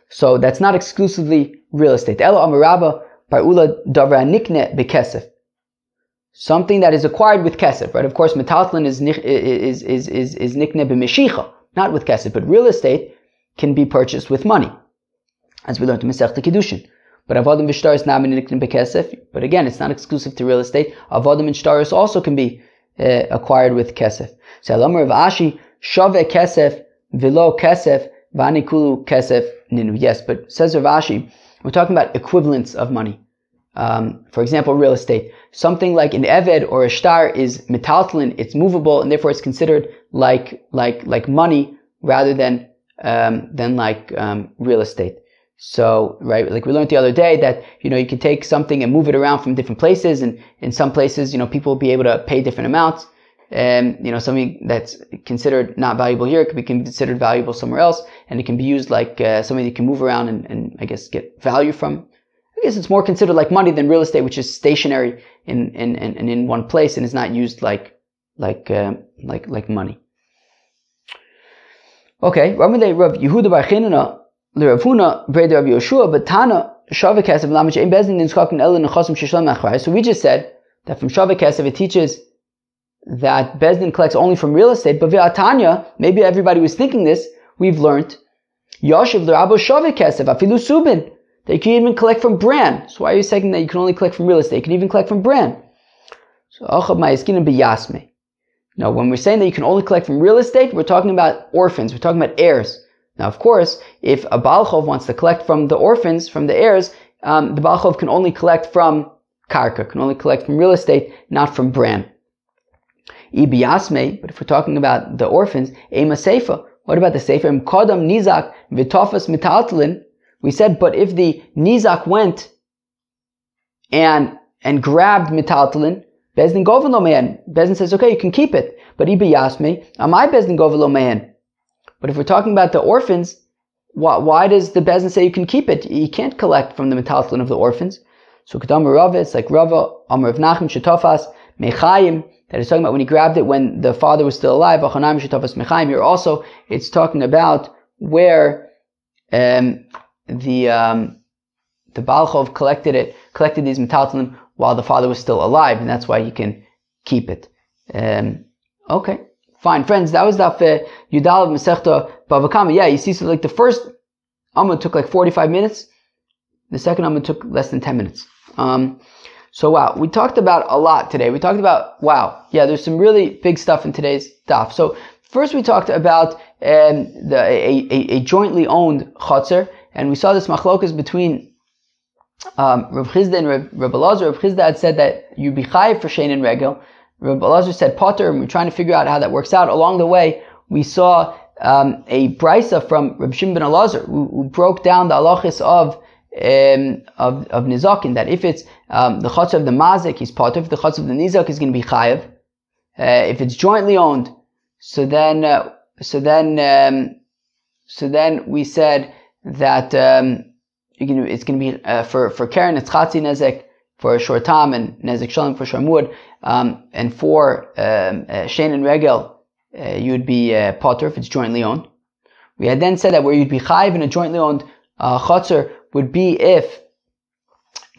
So that's not exclusively real estate. Elo amaraba parula davra nikne bekesef. Something that is acquired with kesef, right? Of course, metaltlin is nikne b'meshicha, not with kesef, but real estate can be purchased with money, as we learned in Masechta Kiddushin. But avodim v'shtaris nami nikne bekesef. But again, it's not exclusive to real estate. Avodim and shtaris also can be acquired with kesef. So Elamar of Ashi shaveh kesef v'lo kesef v'anikulu kesef ninu. Yes, but says Rav Ashi, we're talking about equivalents of money. For example, real estate. Something like an eved or a shtar is metaltlin, it's movable, and therefore it's considered like money rather than real estate. So, right, like we learned the other day that, you can take something and move it around from different places, and in some places, people will be able to pay different amounts. And, something that's considered not valuable here could be considered valuable somewhere else, and it can be used like something you can move around and I guess get value from. I guess it's more considered like money than real estate, which is stationary in one place and is not used like money. Okay, Rav Yehuda bar Chinana l'Rav Huna breder Rav Yoshua, but Tana shaveh kesef l'amid she'ein bezdin nizchakin ela nechasim sheshlam achrayos. So we just said that from shaveh kesef it teaches that bezdin collects only from real estate, but v'atanya, maybe everybody was thinking this, we've learned yoshev l'rabo shaveh kesef afilu subin. They can even collect from bran. So why are you saying that you can only collect from real estate? You can even collect from bran. So achab ma'yaskin b'yasme. Now, when we're saying that you can only collect from real estate, we're talking about orphans. We're talking about heirs. Now, of course, if a Baal Chov wants to collect from the orphans, from the heirs, the Baal Chov can only collect from karka, can only collect from real estate, not from bran. Ibiyasme, but if we're talking about the orphans, ema seifa. What about the seifa? Im kodam nizak v'tofas mitaltlin. We said, but if the nizak went and grabbed mitaltlin, bezdin govel lo me'en. Bezdin says, okay, you can keep it. But ibi yasme, amai bezdin govel lo me'en. But if we're talking about the orphans, why does the bezdin say you can keep it? You can't collect from the mitaltlin of the orphans. So Kedam Rava, it's like Rava, Amar of Nachim, Shetofas, Mechayim, that is talking about when he grabbed it when the father was still alive, Achanaim, Shetofas, Mechayim. Here also, it's talking about where the Baal Chov collected these metaltalim while the father was still alive, and that's why he can keep it. Okay, fine, friends. That was Daf Yudal of Masechta BavaKama. Yeah, you see, so like the first Amud took like 45 minutes, the second Amud took less than 10 minutes. So wow, we talked about a lot today. We talked about there's some really big stuff in today's Daf. So first we talked about a jointly owned chotzer. And we saw this machlokas between Rav Chizda and Rav Elazar. Rav Chizda had said that you be chayiv for shein and regel. Rav Elazar said potter, and we're trying to figure out how that works out. Along the way, we saw a brisa from Rav Shimon ben Elazar who broke down the halachis of nizakin, that if it's the chutz of the mazik, he's potter. If the chutz of the nizak is going to be chayiv. If it's jointly owned, so then we said that it's going to be for Karen it's Chatzi Nezek for short time and Nezek Shalom for Sharmud, and for Shein and Regel you'd be Potter if it's jointly owned. We had then said that where you'd be Chayiv in a jointly owned Chotzer would be if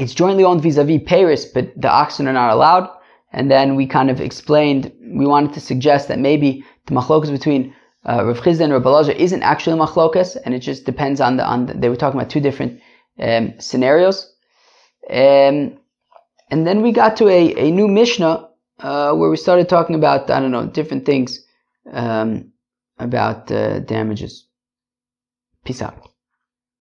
it's jointly owned vis-a-vis Paris, but the oxen are not allowed. And then we kind of explained, we wanted to suggest that maybe the machlokas between Rav Chizda and Rav Elazar isn't actually machlokas, and it just depends on they were talking about two different scenarios. And then we got to a new Mishnah where we started talking about, different things about damages. Peace out.